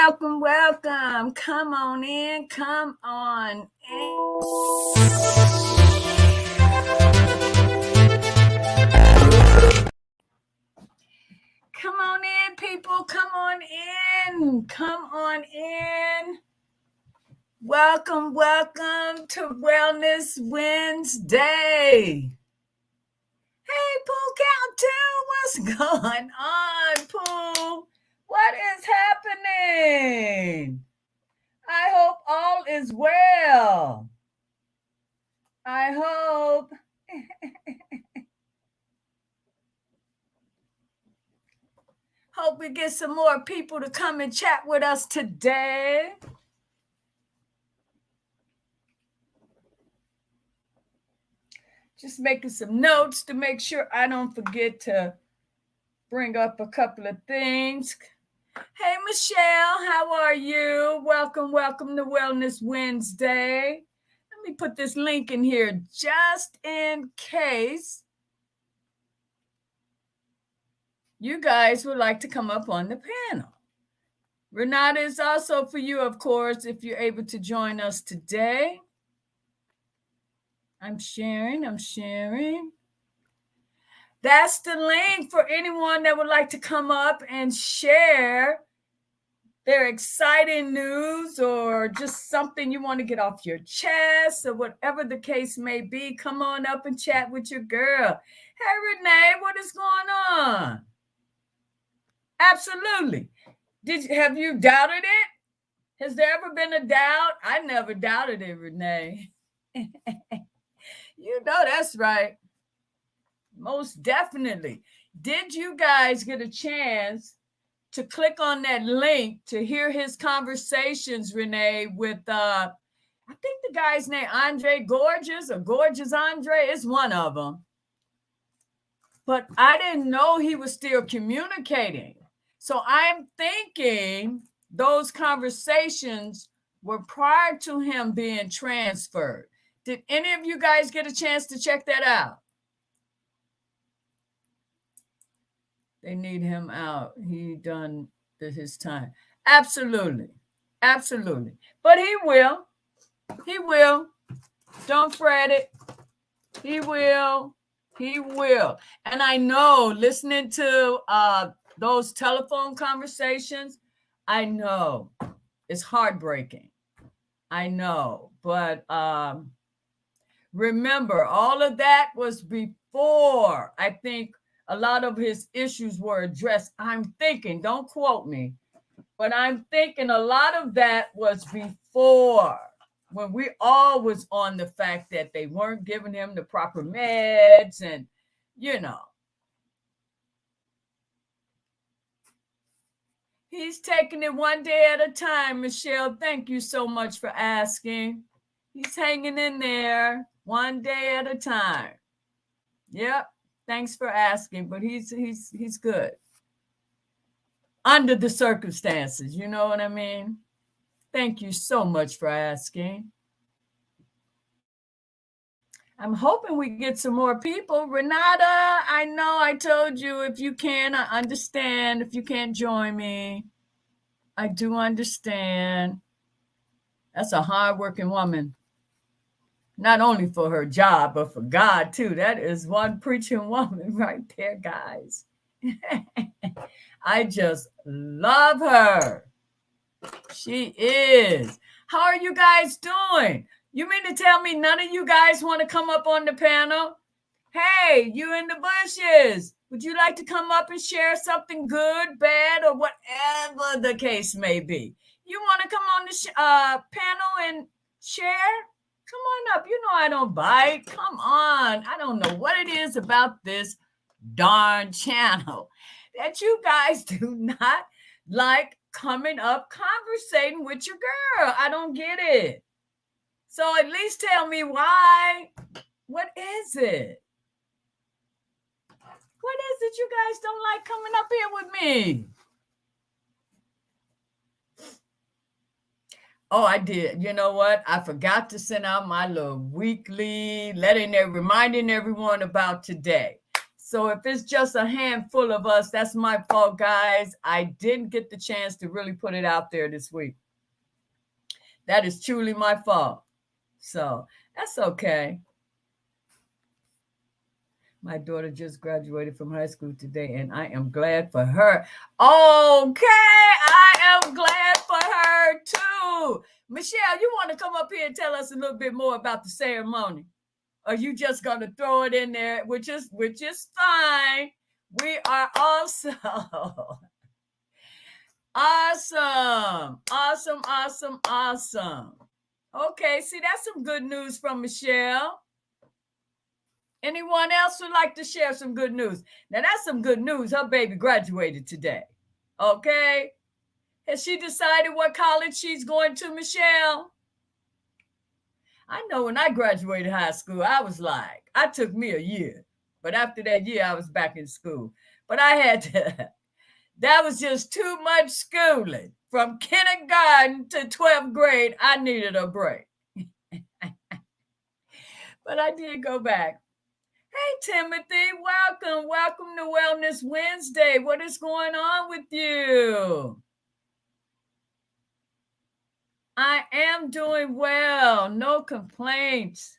welcome. Come on in, come on in. Come on in, people. Come on in. Come on in. Welcome to Wellness Wednesday. Hey, Pooh Count 2, what's going on, Pooh? What is happening? I hope all is well. I hope. Hope we get some more people to come and chat with us today. Just making some notes to make sure I don't forget to bring up a couple of things. Hey, Michelle, how are you? Welcome to Wellness Wednesday. Let me put this link in here just in case you guys would like to come up on the panel. Renata is also for you, of course, if you're able to join us today. I'm sharing. That's the link for anyone that would like to come up and share their exciting news or just something you want to get off your chest or whatever the case may be. Come on up and chat with your girl. Hey, Renee, what is going on? Absolutely. Have you doubted it? Has there ever been a doubt? I never doubted it, Renee. You know that's right. Most definitely. Did you guys get a chance to click on that link to hear his conversations, Renee, with I think the guy's name Andre Gorgeous or Gorgeous Andre is one of them. But I didn't know he was still communicating. So I'm thinking those conversations were prior to him being transferred. Did any of you guys get a chance to check that out? They need him out. He done his time. Absolutely. But he will. Don't fret it. He will. And I know, listening to those telephone conversations, I know it's heartbreaking. I know. But remember, all of that was before I think a lot of his issues were addressed. I'm thinking, don't quote me, but I'm thinking a lot of that was before, when we all was on the fact that they weren't giving him the proper meds and, you know. He's taking it one day at a time, Michelle. Thank you so much for asking. He's hanging in there one day at a time. Yep. Thanks for asking, but he's good. Under the circumstances, you know what I mean? Thank you so much for asking. I'm hoping we get some more people. Renata, I know I told you if you can, I understand. If you can't join me, I do understand. That's a hardworking woman. Not only for her job, but for God, too. That is one preaching woman right there, guys. I just love her. She is. How are you guys doing? You mean to tell me none of you guys want to come up on the panel? Hey, you in the bushes. Would you like to come up and share something good, bad, or whatever the case may be? You want to come on the panel and share? Come on up. You know I don't bite. Come on. I don't know what it is about this darn channel that you guys do not like coming up, conversating with your girl. I don't get it. So at least tell me why. What is it? What is it you guys don't like coming up here with me? Oh, I did. You know what? I forgot to send out my little weekly reminding everyone about today. So if it's just a handful of us, that's my fault, guys. I didn't get the chance to really put it out there this week. That is truly my fault. So that's okay. My daughter just graduated from high school today, and I am glad for her. Okay, I am glad for her too. Michelle, you want to come up here and tell us a little bit more about the ceremony? Or you just gonna throw it in there, which is fine. We are also awesome. Okay, see, that's some good news from Michelle. Anyone else would like to share some good news? Now, that's some good news. Her baby graduated today. Okay. Has she decided what college she's going to, Michelle? I know when I graduated high school, I took me a year. But after that year, I was back in school. But I had to, that was just too much schooling. From kindergarten to 12th grade, I needed a break. But I did go back. Hey, Timothy, welcome to Wellness Wednesday. What is going on with you? I am doing well. No complaints.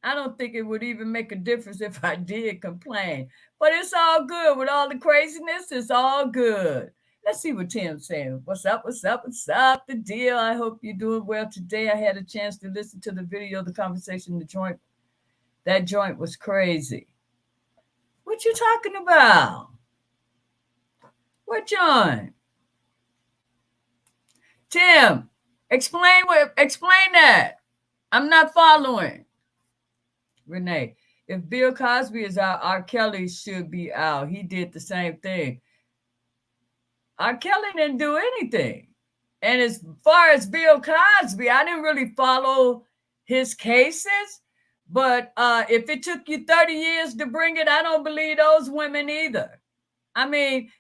I don't think it would even make a difference if I did complain. But it's all good. With all the craziness, it's all good. Let's see what Tim's saying. What's up? The deal. I hope you're doing well today. I had a chance to listen to the video, the conversation, the joint. That joint was crazy. What you talking about? What joint? Tim, explain that. I'm not following. Renee, if Bill Cosby is out, R. Kelly should be out. He did the same thing. R. Kelly didn't do anything. And as far as Bill Cosby, I didn't really follow his cases. But if it took you 30 years to bring it, I don't believe those women either. I mean,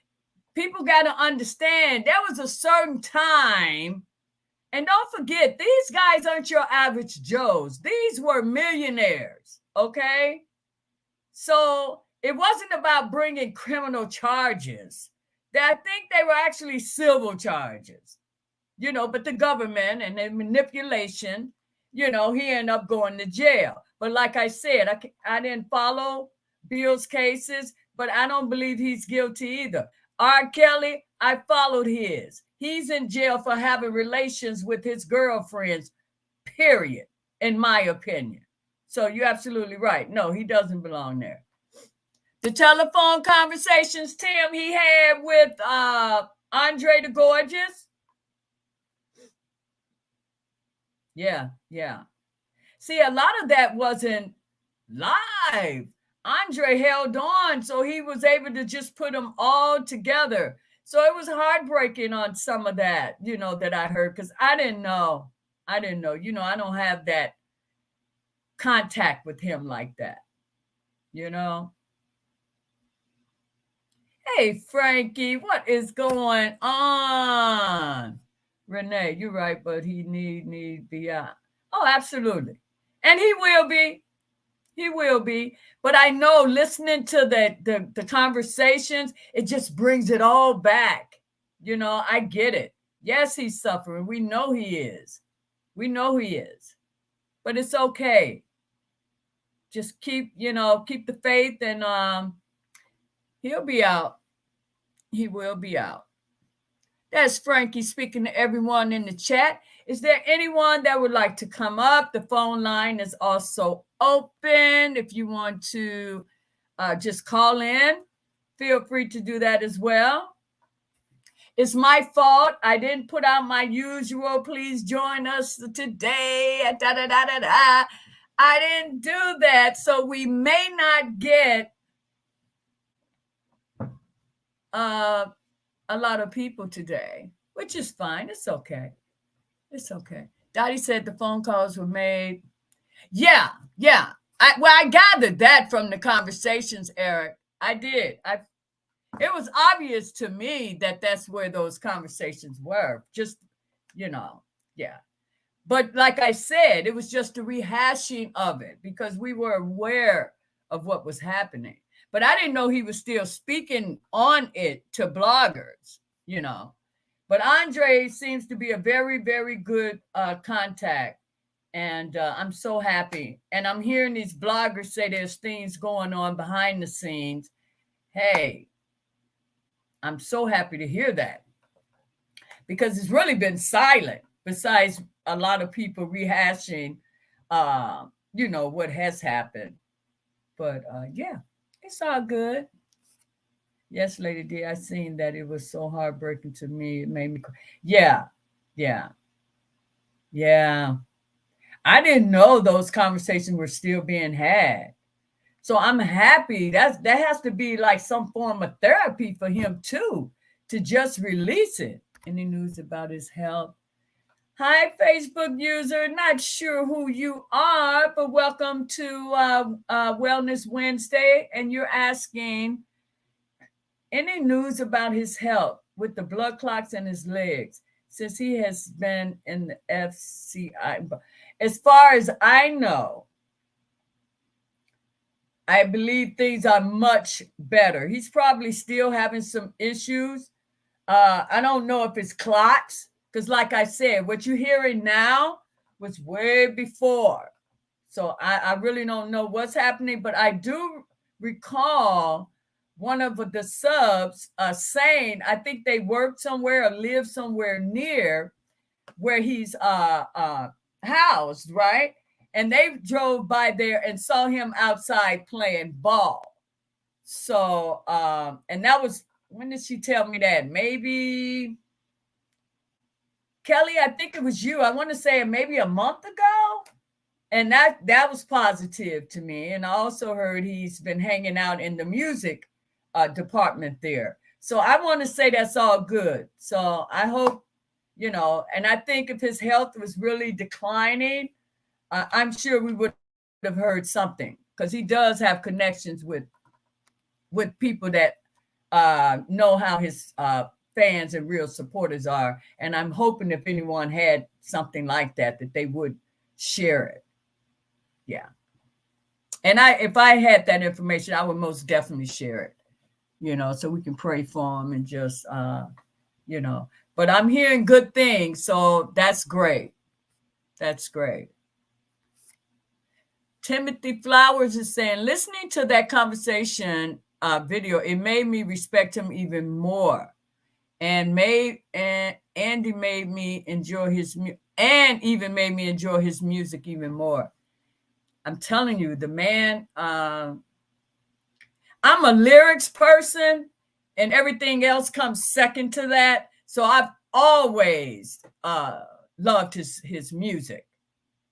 people got to understand there was a certain time. And don't forget, these guys aren't your average Joes. These were millionaires, okay? So it wasn't about bringing criminal charges. I think they were actually civil charges, but the government and the manipulation, he ended up going to jail. But like I said, I didn't follow Bill's cases, but I don't believe he's guilty either. R. Kelly, I followed his. He's in jail for having relations with his girlfriends, period, in my opinion. So you're absolutely right. No, he doesn't belong there. The telephone conversations, Tim, he had with Andre the Gorgeous. Yeah. See, a lot of that wasn't live. Andre held on, so he was able to just put them all together. So it was heartbreaking on some of that, that I heard, because I didn't know. I don't have that contact with him like that, Hey, Frankie, what is going on? Renee, you're right, but he need be out. Oh, absolutely. And he will be. He will be. But I know listening to the conversations, it just brings it all back. I get it. Yes, he's suffering. We know he is. But it's okay. Just keep the faith, and he'll be out. He will be out. That's Frankie speaking to everyone in the chat. Is there anyone that would like to come up? The phone line is also open. If you want to just call in, feel free to do that as well. It's my fault. I didn't put out my usual, please join us today. I didn't do that. So we may not get a lot of people today, which is fine. It's okay. Dottie said the phone calls were made. Yeah. I gathered that from the conversations, Eric. I did. It was obvious to me that that's where those conversations were. Just, yeah. But like I said, it was just a rehashing of it because we were aware of what was happening. But I didn't know he was still speaking on it to bloggers, But Andre seems to be a very, very good contact. And I'm so happy. And I'm hearing these bloggers say there's things going on behind the scenes. Hey, I'm so happy to hear that, because it's really been silent besides a lot of people rehashing, what has happened. But yeah, it's all good. Yes, Lady D, I seen that. It was so heartbreaking to me. It made me cry. Yeah, yeah, yeah. I didn't know those conversations were still being had. So I'm happy. That has to be like some form of therapy for him too, to just release it. Any news about his health? Hi, Facebook user. Not sure who you are, but welcome to Wellness Wednesday. And you're asking, any news about his health with the blood clots in his legs since he has been in the FCI? As far as I know, I believe things are much better. He's probably still having some issues. I don't know if it's clots, because like I said, what you're hearing now was way before. So I really don't know what's happening, but I do recall one of the subs saying, I think they worked somewhere or lived somewhere near where he's housed, right? And they drove by there and saw him outside playing ball. So, and that was, when did she tell me that? Maybe, Kelly, I think it was you. I want to say maybe a month ago. And that was positive to me. And I also heard he's been hanging out in the music department there. So I want to say that's all good. So I hope, and I think if his health was really declining, I'm sure we would have heard something, because he does have connections with people that know how his fans and real supporters are. And I'm hoping if anyone had something like that they would share it. Yeah. And if I had that information, I would most definitely share it, so we can pray for him and just, but I'm hearing good things. So that's great. That's great. Timothy Flowers is saying, listening to that conversation video, it made me respect him even more, and Andy made me enjoy his even made me enjoy his music even more. I'm telling you, the man, I'm a lyrics person, and everything else comes second to that. So I've always loved his music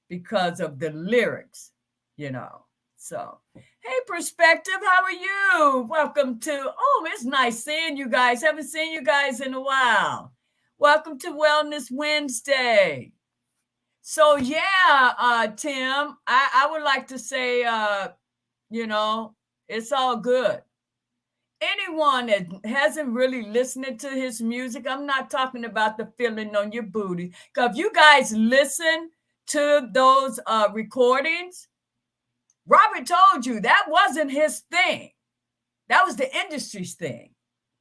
because of the lyrics, So, hey, Perspective, how are you? Welcome to, it's nice seeing you guys. Haven't seen you guys in a while. Welcome to Wellness Wednesday. So, yeah, Tim, I would like to say, it's all good. Anyone that hasn't really listened to his music, I'm not talking about the feeling on your booty. Because if you guys listen to those recordings, Robert told you that wasn't his thing. That was the industry's thing.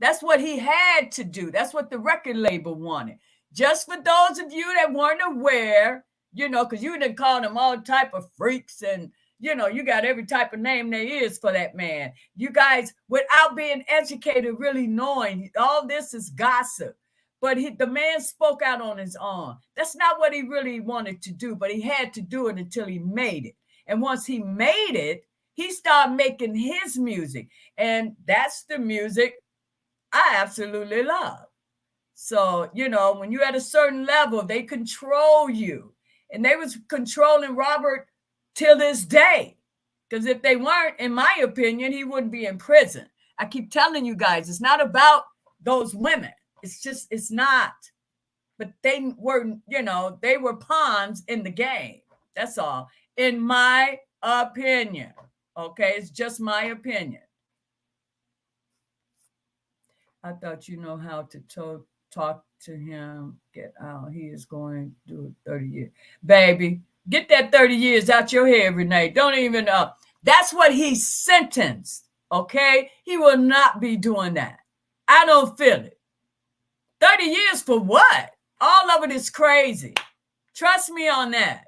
That's what he had to do. That's what the record label wanted. Just for those of you that weren't aware, because you didn't call them all type of freaks, and you got every type of name there is for that man. You guys, without being educated, really knowing all this is gossip. But the man spoke out on his own. That's not what he really wanted to do, but he had to do it until he made it. And once he made it, he started making his music. And that's the music I absolutely love. So, when you're at a certain level, they control you. And they was controlling Robert till this day. Because if they weren't, in my opinion, he wouldn't be in prison. I keep telling you guys, it's not about those women. It's not. But they were pawns in the game. That's all. In my opinion. Okay, it's just my opinion. I thought you know how to talk to him. Get out. He is going to do 30 years. Baby, get that 30 years out your head, Renee. Don't even that's what he's sentenced. Okay? He will not be doing that. I don't feel it. 30 years for what? All of it is crazy. Trust me on that.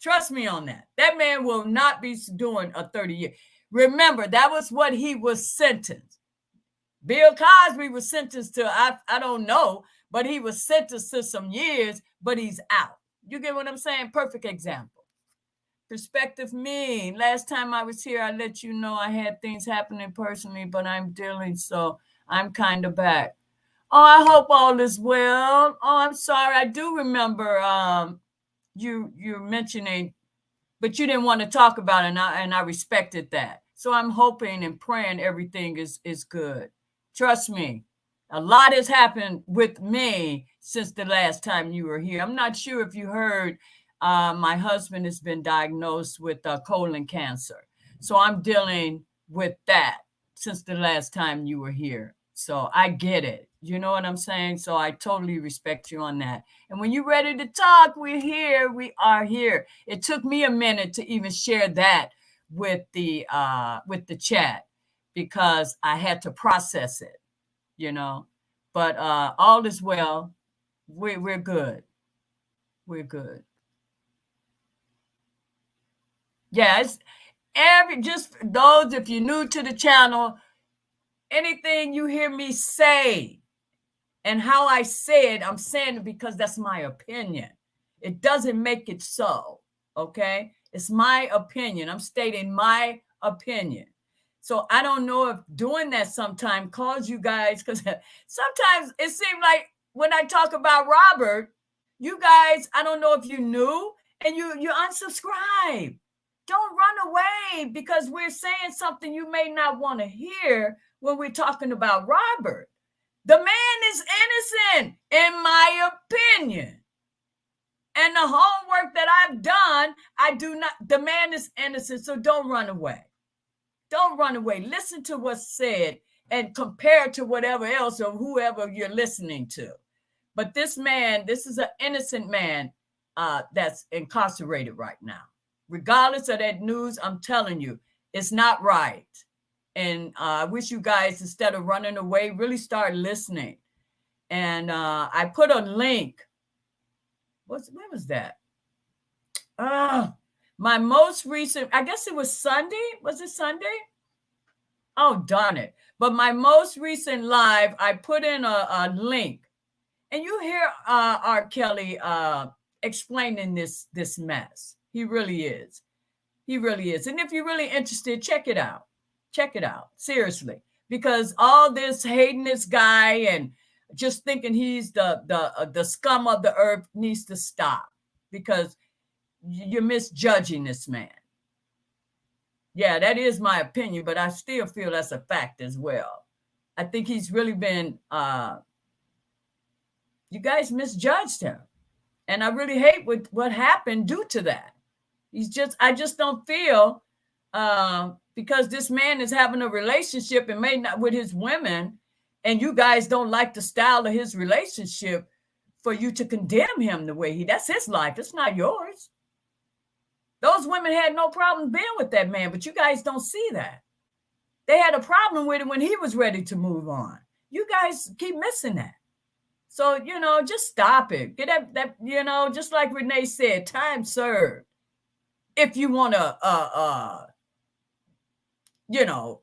Trust me on that. That man will not be doing a 30-year. Remember, that was what he was sentenced. Bill Cosby was sentenced to, I don't know, but he was sentenced to some years, but he's out. You get what I'm saying? Perfect example. Perspective me. Last time I was here, I let you know I had things happening personally, but I'm dealing, so I'm kind of back. Oh, I hope all is well. Oh, I'm sorry. I do remember you mentioning, but you didn't want to talk about it, and I respected that. So I'm hoping and praying everything is good. Trust me, a lot has happened with me since the last time you were here. I'm not sure if you heard, my husband has been diagnosed with colon cancer. So I'm dealing with that since the last time you were here. So I get it. You know what I'm saying? So I totally respect you on that. And when you're ready to talk, we're here. We are here. It took me a minute to even share that with the chat because I had to process it, you know. But all is well. We're good. We're good. Yeah, it's just those, if you're new to the channel, anything you hear me say and how I say it, I'm saying it because that's my opinion. It doesn't make it so, okay? It's my opinion. I'm stating my opinion. So I don't know if doing that sometime cause you guys, because sometimes it seems like when I talk about Robert, you guys, I don't know if you knew, and you unsubscribe. Don't run away because we're saying something you may not want to hear when we're talking about Robert. The man is innocent, in my opinion. And the homework that I've done, the man is innocent, so don't run away. Don't run away. Listen to what's said and compare to whatever else or whoever you're listening to. But this man, this is an innocent man that's incarcerated right now. Regardless of that news, I'm telling you, it's not right. And I wish you guys, instead of running away, really start listening. And I put a link. Where was that? My most recent, I guess it was Sunday. Was it Sunday? Oh, darn it. But my most recent live, I put in a link. And you hear R. Kelly explaining this mess. He really is. He really is. And if you're really interested, check it out. Check it out. Seriously. Because all this hating this guy and just thinking he's the scum of the earth needs to stop. Because you're misjudging this man. Yeah, that is my opinion, but I still feel that's a fact as well. I think he's really been, you guys misjudged him. And I really hate what happened due to that. I just don't feel, because this man is having a relationship and may not with his women, and you guys don't like the style of his relationship, for you to condemn him the way that's his life. It's not yours. Those women had no problem being with that man, but you guys don't see that. They had a problem with it when he was ready to move on. You guys keep missing that. So, just stop it. Get that, just like Renee said, time served. If you want to,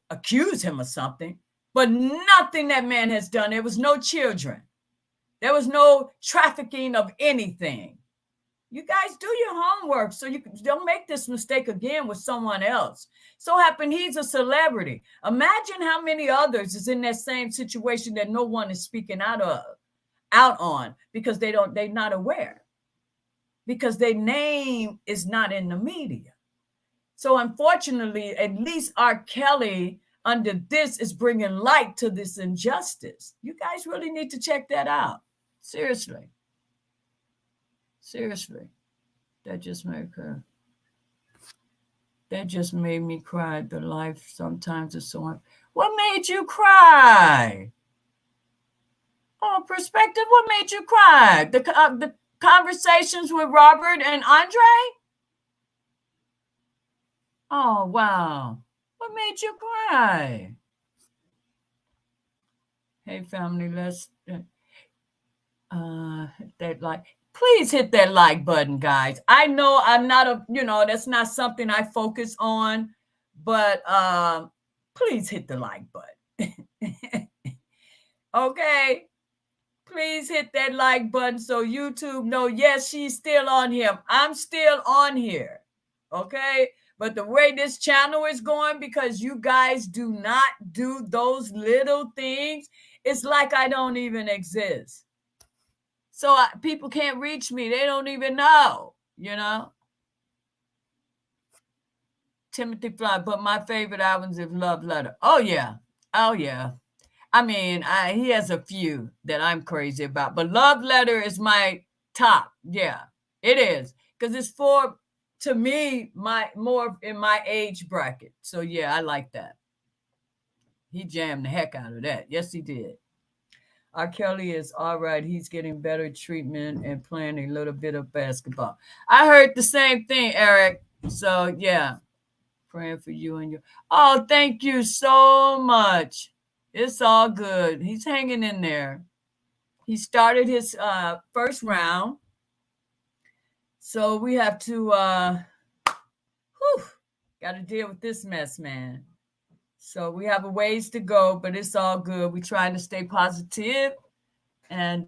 accuse him of something, but nothing that man has done. There was no children. There was no trafficking of anything. You guys do your homework so you don't make this mistake again with someone else. So happen he's a celebrity. Imagine how many others is in that same situation that no one is speaking out on because they're not aware, because their name is not in the media. So unfortunately, at least R. Kelly under this is bringing light to this injustice. You guys really need to check that out. Seriously. That just made me cry. The life sometimes is so. What made you cry? Oh, perspective. What made you cry? The conversations with Robert and Andre? Oh, wow. What made you cry? Hey, family, let's hit that like. Please hit that like button, guys. I know I'm not that's not something I focus on, but please hit the like button. Okay. Please hit that like button so YouTube know, yes, she's still on here. I'm still on here. Okay. But the way this channel is going, because you guys do not do those little things, it's like I don't even exist. So people can't reach me. They don't even know, Timothy Fly, but my favorite albums is Love Letter. Oh, yeah. Oh, yeah. I mean, he has a few that I'm crazy about, but Love Letter is my top. Yeah, it is. Because it's to me, more in my age bracket. So, yeah, I like that. He jammed the heck out of that. Yes, he did. R. Kelly is all right. He's getting better treatment and playing a little bit of basketball. I heard the same thing, Eric. So, yeah, praying for you and your. Oh, thank you so much. It's all good. He's hanging in there. He started his first round. So we have to got to deal with this mess, man. So we have a ways to go, but it's all good. We're trying to stay positive and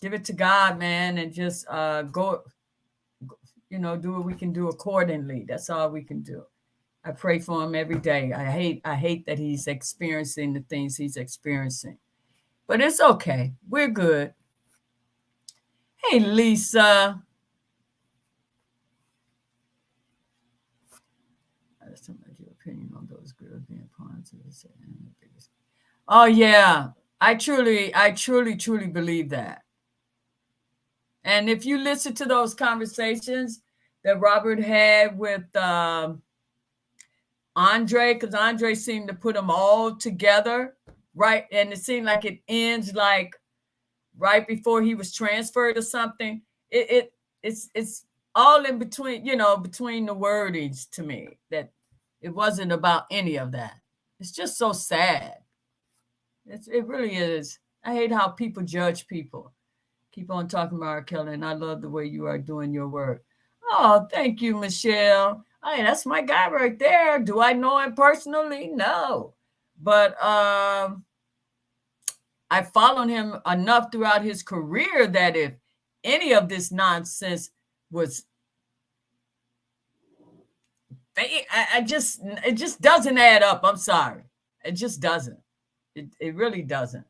give it to God, man, and just go, do what we can do accordingly. That's all we can do. I pray for him every day. I hate that he's experiencing the things he's experiencing. But it's okay. We're good. Hey, Lisa. Your opinion on those girls being pawns. Oh, yeah. I truly believe that. And if you listen to those conversations that Robert had with Andre, because Andre seemed to put them all together, right? And it seemed like it ends like right before he was transferred or something. It's all in between, between the wordings to me, that it wasn't about any of that. It's just so sad. It really is. I hate how people judge people. Keep on talking about R. Kelly, and I love the way you are doing your work. Oh, thank you, Michelle. Hey, that's my guy right there. Do I know him personally? No. But I followed him enough throughout his career that if any of this nonsense was, it just doesn't add up. I'm sorry. It just doesn't. It really doesn't.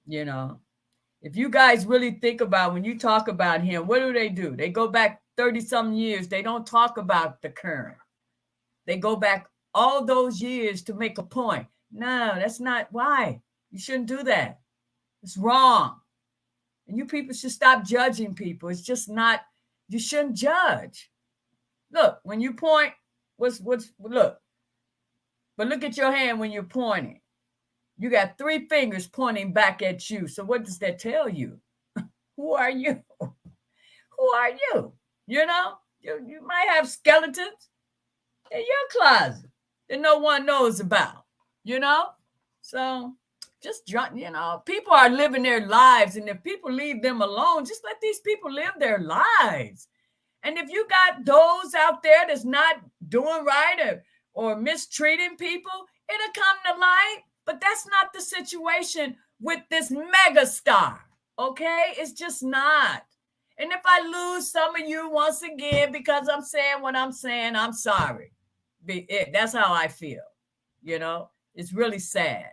If you guys really think about when you talk about him, what do? They go back 30-some years. They don't talk about the current. They go back all those years to make a point. No, that's not why. You shouldn't do that. It's wrong. And you people should stop judging people. It's just not, you shouldn't judge. Look, when you point, look. But look at your hand when you're pointing. You got 3 fingers pointing back at you. So what does that tell you? Who are you? Who are you? You might have skeletons in your closet that no one knows about, So just, people are living their lives. And if people leave them alone, just let these people live their lives. And if you got those out there that's not doing right or mistreating people, it'll come to light. But that's not the situation with this mega star, okay? It's just not. And if I lose some of you once again because I'm saying what I'm saying, I'm sorry. That's how I feel, It's really sad.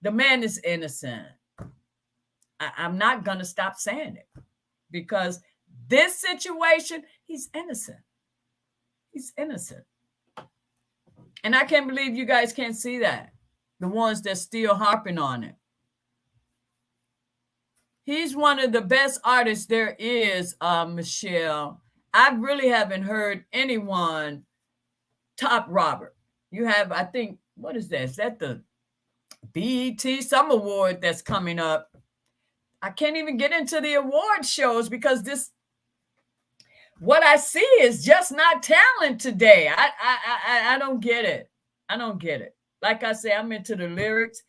The man is innocent. I'm not going to stop saying it because this situation, he's innocent. He's innocent. And I can't believe you guys can't see that. The ones that still harping on it. He's one of the best artists there is, Michelle. I really haven't heard anyone top Robert. You have, I think, what is that? Is that the BET some award that's coming up? I can't even get into the award shows because what I see is just not talent today. I don't get it. I don't get it. Like I say, I'm into the lyrics,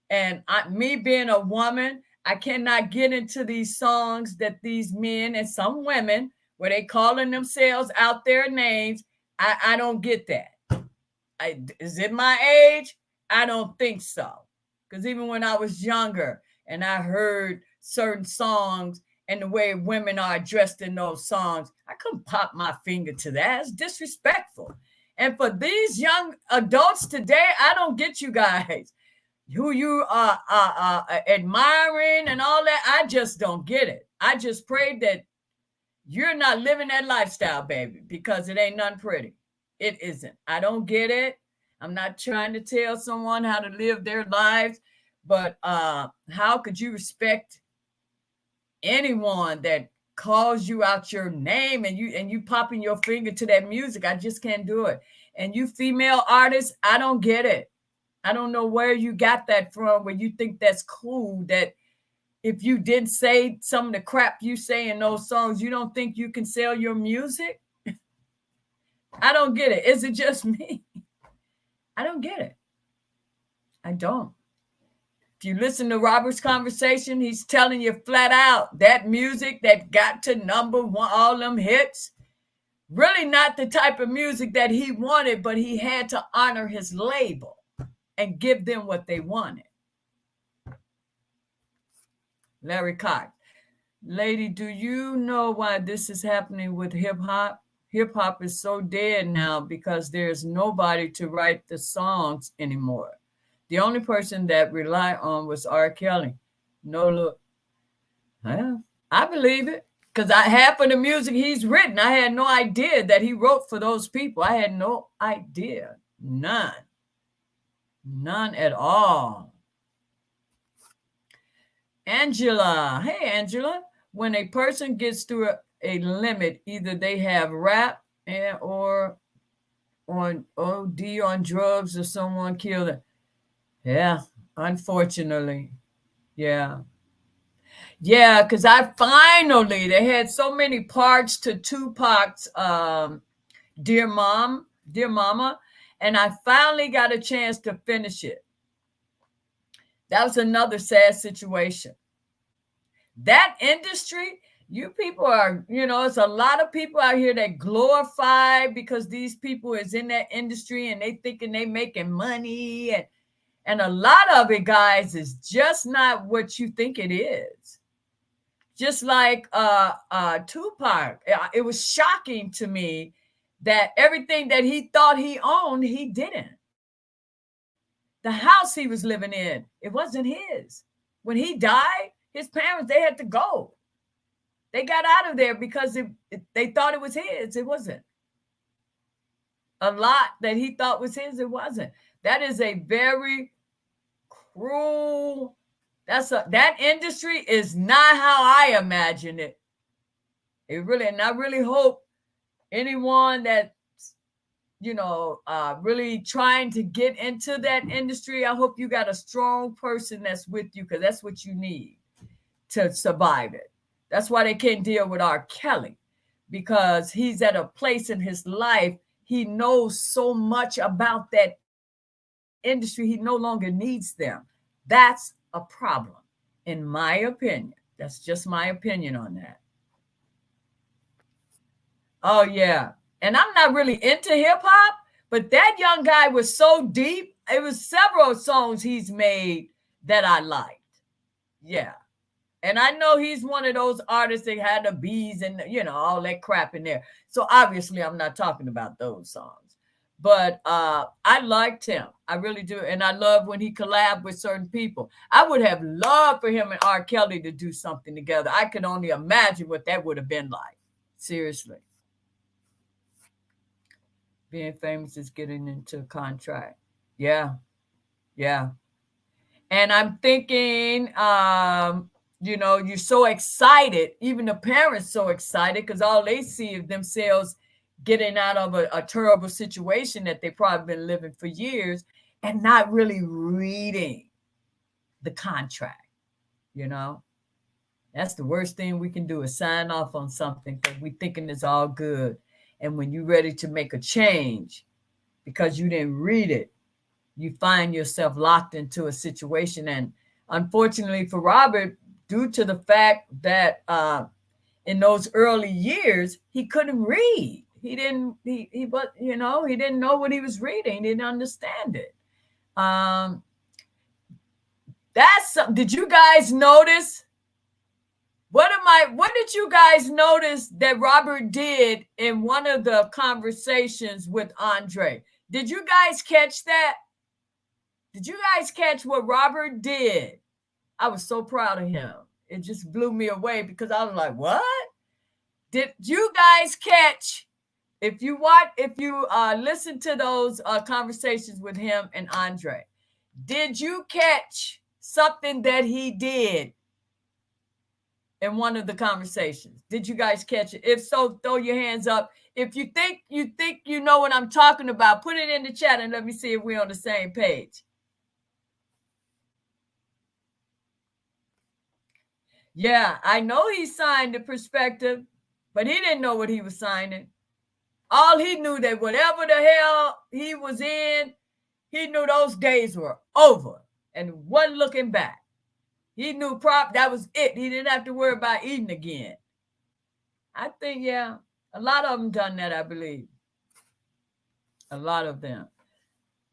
and me being a woman, I cannot get into these songs that these men and some women, where they calling themselves out their names. I don't get that. Is it my age? I don't think so. Because even when I was younger and I heard certain songs and the way women are addressed in those songs, I couldn't pop my finger to that. It's disrespectful. And for these young adults today, I don't get you guys who you are admiring and all that. I just don't get it. I just pray that you're not living that lifestyle, baby, because it ain't nothing pretty. It isn't. I don't get it. I'm not trying to tell someone how to live their lives, but how could you respect anyone that calls you out your name and you popping your finger to that music? I just can't do it. And you female artists, I don't get it. I don't know where you got that from, where you think that's cool, that if you didn't say some of the crap you say in those songs, you don't think you can sell your music? I don't get it. Is it just me? I don't get it. I don't. If you listen to Robert's conversation, he's telling you flat out that music that got to number one, all them hits, really not the type of music that he wanted, but he had to honor his label and give them what they wanted. Larry Cox. Lady, do you know why this is happening with hip hop? Hip hop is so dead now because there's nobody to write the songs anymore. The only person that rely on was R. Kelly. No, look. Well, I believe it, because half of the music he's written, I had no idea that he wrote for those people. I had no idea. None at all. Angela. Hey, Angela. When a person gets through a limit, either they have rap or on OD on drugs or someone killed them. Yeah, unfortunately. Yeah. Yeah, because they had so many parts to Tupac's Dear Mama, and I finally got a chance to finish it. That was another sad situation. That industry, you people are, it's a lot of people out here that glorify because these people is in that industry and they thinking they making money, and a lot of it, guys, is just not what you think it is. Just like Tupac, it was shocking to me that everything that he thought he owned, he didn't. The house he was living in, it wasn't his. When he died, his parents, they had to go. They got out of there because they thought it was his. It wasn't. A lot that he thought was his, it wasn't. That is a very cruel, that industry is not how I imagine it. And I really hope anyone that's, really trying to get into that industry, I hope you got a strong person that's with you, because that's what you need to survive it. That's why they can't deal with R. Kelly, because he's at a place in his life, he knows so much about that industry, he no longer needs them. That's a problem, in my opinion. That's just my opinion on that. Oh, yeah. And I'm not really into hip hop, but that young guy was so deep. It was several songs he's made that I liked. Yeah. And I know he's one of those artists that had the bees and, all that crap in there. So obviously I'm not talking about those songs. But I liked him. I really do. And I love when he collabed with certain people. I would have loved for him and R. Kelly to do something together. I could only imagine what that would have been like. Seriously. Being famous is getting into a contract. Yeah. Yeah. And I'm thinking, you're so excited. Even the parents so excited because all they see is themselves getting out of a terrible situation that they've probably been living for years and not really reading the contract, And That's the worst thing we can do is sign off on something because we thinking it's all good. And when you're ready to make a change because you didn't read it, you find yourself locked into a situation. And unfortunately for Robert, due to the fact that in those early years, he couldn't read. But he didn't know what he was reading. He didn't understand it. Did you guys notice? What did you guys notice that Robert did in one of the conversations with Andre? Did you guys catch that? Did you guys catch what Robert did? I was so proud of him. It just blew me away because I was like, what? Did you guys catch? If you listen to those conversations with him and Andre, did you catch something that he did in one of the conversations? Did you guys catch it? If so, throw your hands up. If you think you know what I'm talking about, put it in the chat and let me see if we're on the same page. Yeah, I know he signed the perspective, but he didn't know what he was signing. All he knew that whatever the hell he was in, he knew those days were over and wasn't looking back. He knew that was it. He didn't have to worry about eating again. I think, yeah, a lot of them done that, I believe. A lot of them.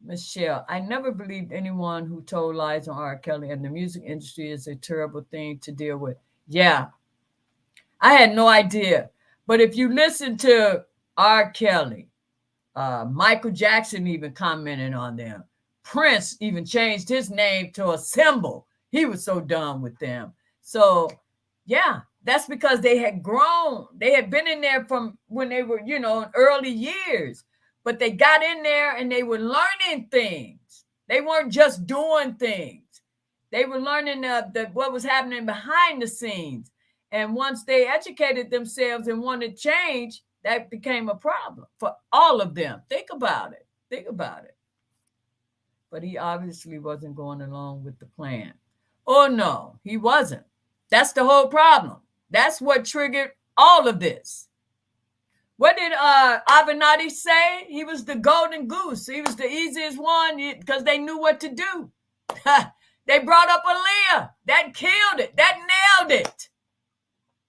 Michelle, I never believed anyone who told lies on R. Kelly, and the music industry is a terrible thing to deal with. Yeah, I had no idea. But if you listen to R. Kelly, Michael Jackson even commented on them. Prince even changed his name to a symbol. He was so done with them. So, yeah, that's because they had grown. They had been in there from when they were, in early years. But they got in there and they were learning things. They weren't just doing things. They were learning what was happening behind the scenes. And once they educated themselves and wanted change, that became a problem for all of them. Think about it. But he obviously wasn't going along with the plan. Oh, no, he wasn't. That's the whole problem. That's what triggered all of this. What did Avenatti say? He was the golden goose. He was the easiest one because they knew what to do. They brought up Aaliyah. That killed it. That nailed it.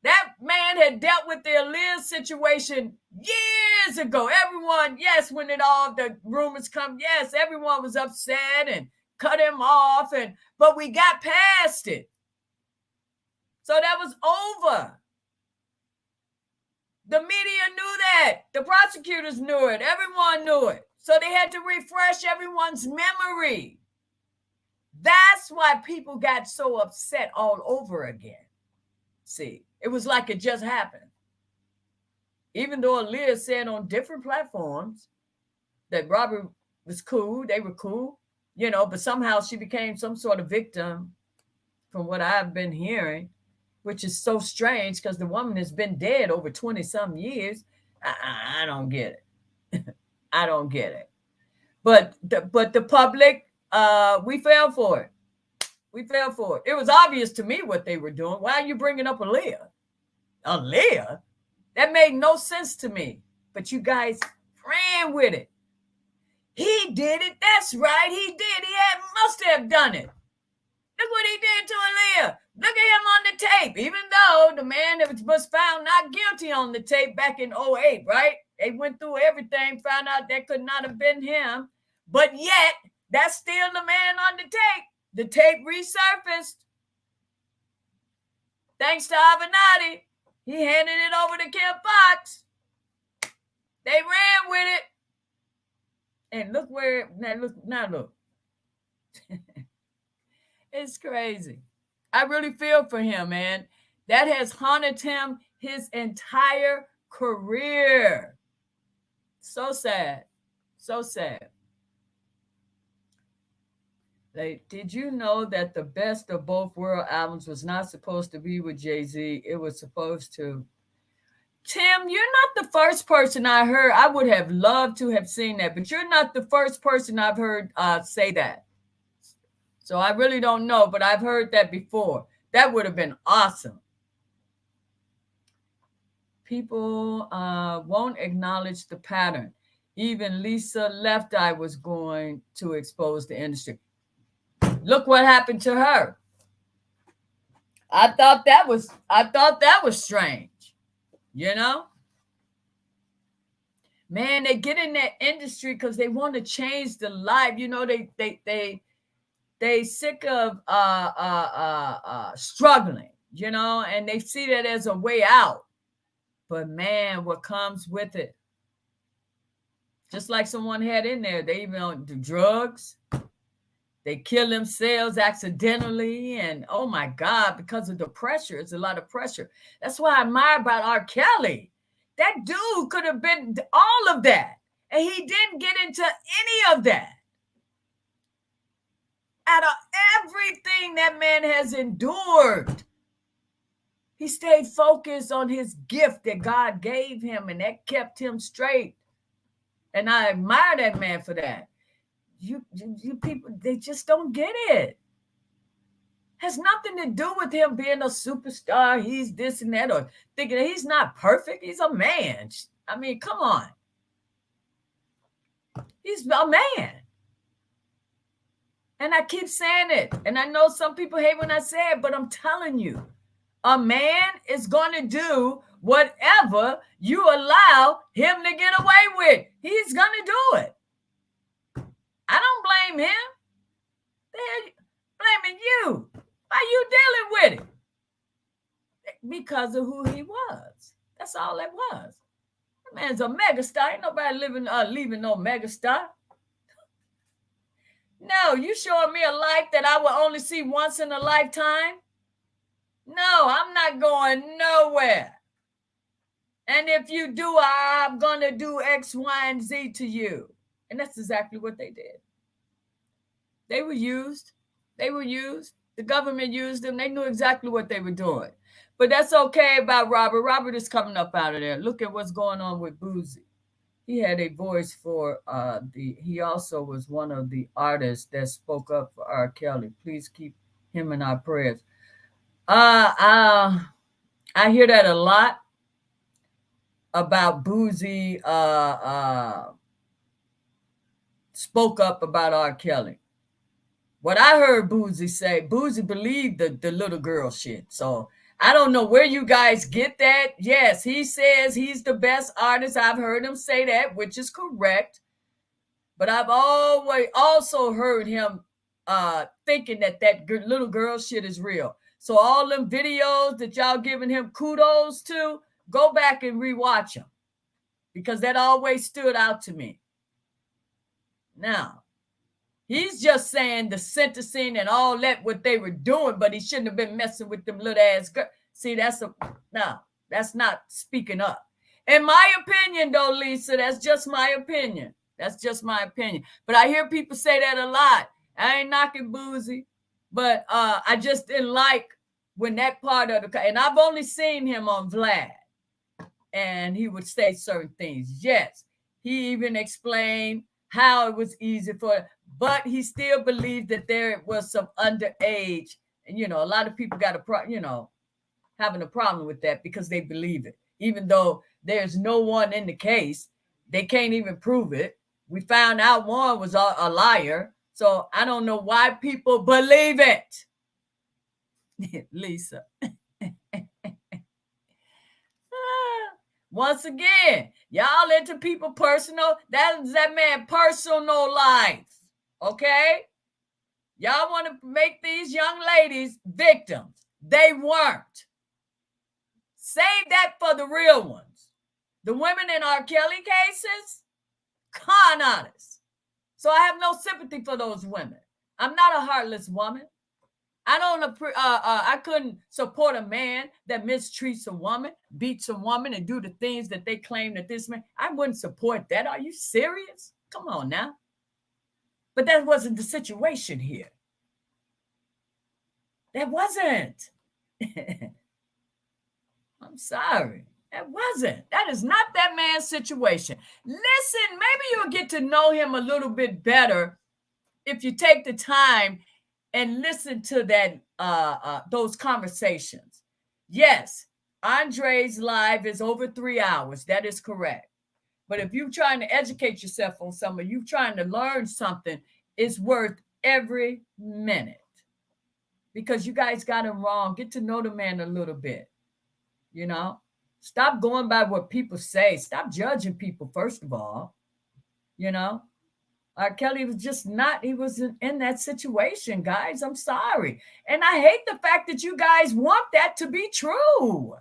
That man had dealt with the Aaliyah situation years ago. Everyone, yes, when the rumors come, yes, everyone was upset and cut him off. But we got past it. So that was over. The media knew that. The prosecutors knew it. Everyone knew it. So they had to refresh everyone's memory. That's why people got so upset all over again. See, it was like it just happened. Even though Aaliyah said on different platforms that Robert was cool, they were cool, but somehow she became some sort of victim from what I've been hearing, which is so strange because the woman has been dead over 20-some years. I don't get it. I don't get it. But the public, we fell for it. We fell for it. It was obvious to me what they were doing. Why are you bringing up Aaliyah? Aaliyah? That made no sense to me. But you guys ran with it. He did it. That's right. He did. Must have done it. Look what he did to Aaliyah. Look at him on the tape. Even though the man that was found not guilty on the tape back in 2008, right? They went through everything, found out that could not have been him. But yet, that's still the man on the tape. The tape resurfaced. Thanks to Avenatti. He handed it over to Kim Fox. They ran with it. And look where, now look. It's crazy. I really feel for him, man. That has haunted him his entire career. So sad. So sad. Did you know that the Best of Both World albums was not supposed to be with Jay-Z? It was supposed to. Tim, you're not the first person I heard. I would have loved to have seen that, but you're not the first person I've heard say that. So I really don't know, but I've heard that before. That would have been awesome. People won't acknowledge the pattern. Even Lisa Left Eye was going to expose the industry. Look what happened to her. I thought that was strange. You know? Man, they get in that industry because they want to change the life. You know, they sick of struggling, you know, and they see that as a way out. But man, what comes with it? Just like someone had in there, they even do drugs. They kill themselves accidentally. And oh my God, because of the pressure, it's a lot of pressure. That's why I admire about R. Kelly. That dude could have been all of that. And he didn't get into any of that. Out of everything that man has endured, he stayed focused on his gift that God gave him, and that kept him straight. And I admire that man for that. You people, they just don't get it. Has nothing to do with him being a superstar. He's this and that, or thinking that he's not perfect. He's a man. I mean, come on. He's a man. And I keep saying it. And I know some people hate when I say it, but I'm telling you, a man is going to do whatever you allow him to get away with. He's going to do it. I don't blame him. They're blaming you. Why are you dealing with it? Because of who he was. That's all it was. That man's a megastar. Ain't nobody leaving no megastar. No, you showing me a life that I will only see once in a lifetime? No, I'm not going nowhere. And if you do, I'm going to do X, Y, and Z to you. And that's exactly what they did. They were used. They were used. The government used them. They knew exactly what they were doing. But that's okay about Robert. Robert is coming up out of there. Look at what's going on with Boosie. He had a voice for he also was one of the artists that spoke up for R. Kelly. Please keep him in our prayers. I hear that a lot about Boosie spoke up about R. Kelly. What I heard Boosie say, Boosie believed the little girl shit. So I don't know where you guys get that. Yes, he says he's the best artist. I've heard him say that, which is correct. But I've always also heard him thinking that little girl shit is real. So all them videos that y'all giving him kudos to, go back and rewatch them, because that always stood out to me. Now, he's just saying the sentencing and all that, what they were doing, but he shouldn't have been messing with them little ass girls. See, that's not speaking up. In my opinion, though, Lisa, that's just my opinion. That's just my opinion. But I hear people say that a lot. I ain't knocking Boosie, but I just didn't like when that part of the, and I've only seen him on Vlad, and he would say certain things. Yes, he even explained how it was easy for, but he still believed that there was some underage, and a lot of people got having a problem with that because they believe it, even though there's no one in the case. They can't even prove it. We found out one was a liar, so I don't know why people believe it. Lisa. Once again, y'all into people personal. That's that man personal life. Okay? Y'all want to make these young ladies victims. They weren't. Save that for the real ones. The women in R. Kelly cases, con artists. So I have no sympathy for those women. I'm not a heartless woman. I couldn't support a man that mistreats a woman, beats a woman, and do the things that they claim that this man. I wouldn't support that. Are you serious? Come on now. But that wasn't the situation here. That wasn't. I'm sorry. That wasn't. That is not that man's situation. Listen, maybe you'll get to know him a little bit better if you take the time and listen to that those conversations. Yes, Andre's live is over 3 hours. That is correct. But if you're trying to educate yourself on something, you're trying to learn something, it's worth every minute. Because you guys got him wrong. Get to know the man a little bit. You know? Stop going by what people say. Stop judging people, first of all. You know? R. Kelly was just not, he was in that situation, guys. I'm sorry. And I hate the fact that you guys want that to be true.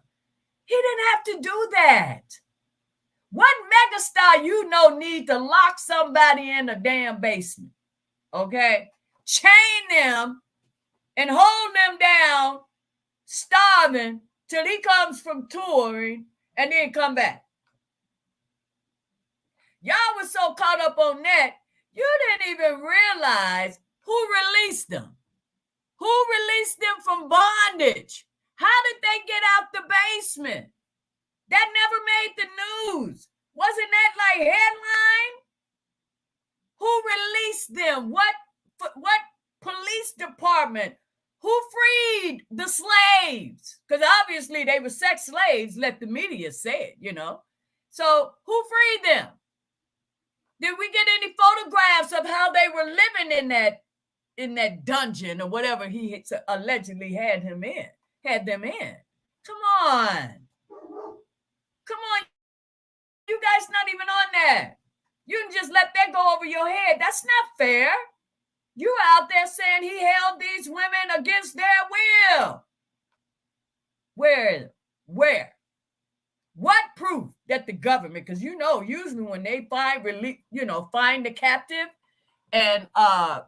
He didn't have to do that. What megastar you know need to lock somebody in a damn basement? Okay? Chain them and hold them down, starving, till he comes from touring and then come back. Y'all was so caught up on that, you didn't even realize who released them. Who released them from bondage? How did they get out the basement? That never made the news. Wasn't that like headline? Who released them? What police department? Who freed the slaves? Because obviously they were sex slaves, let the media say it, you know. So who freed them? Did we get any photographs of how they were living in that dungeon or whatever he allegedly had them in? Come on. You guys not even on that. You can just let that go over your head. That's not fair. You out there saying he held these women against their will. Where? What proof that the government, because usually when they find the captive and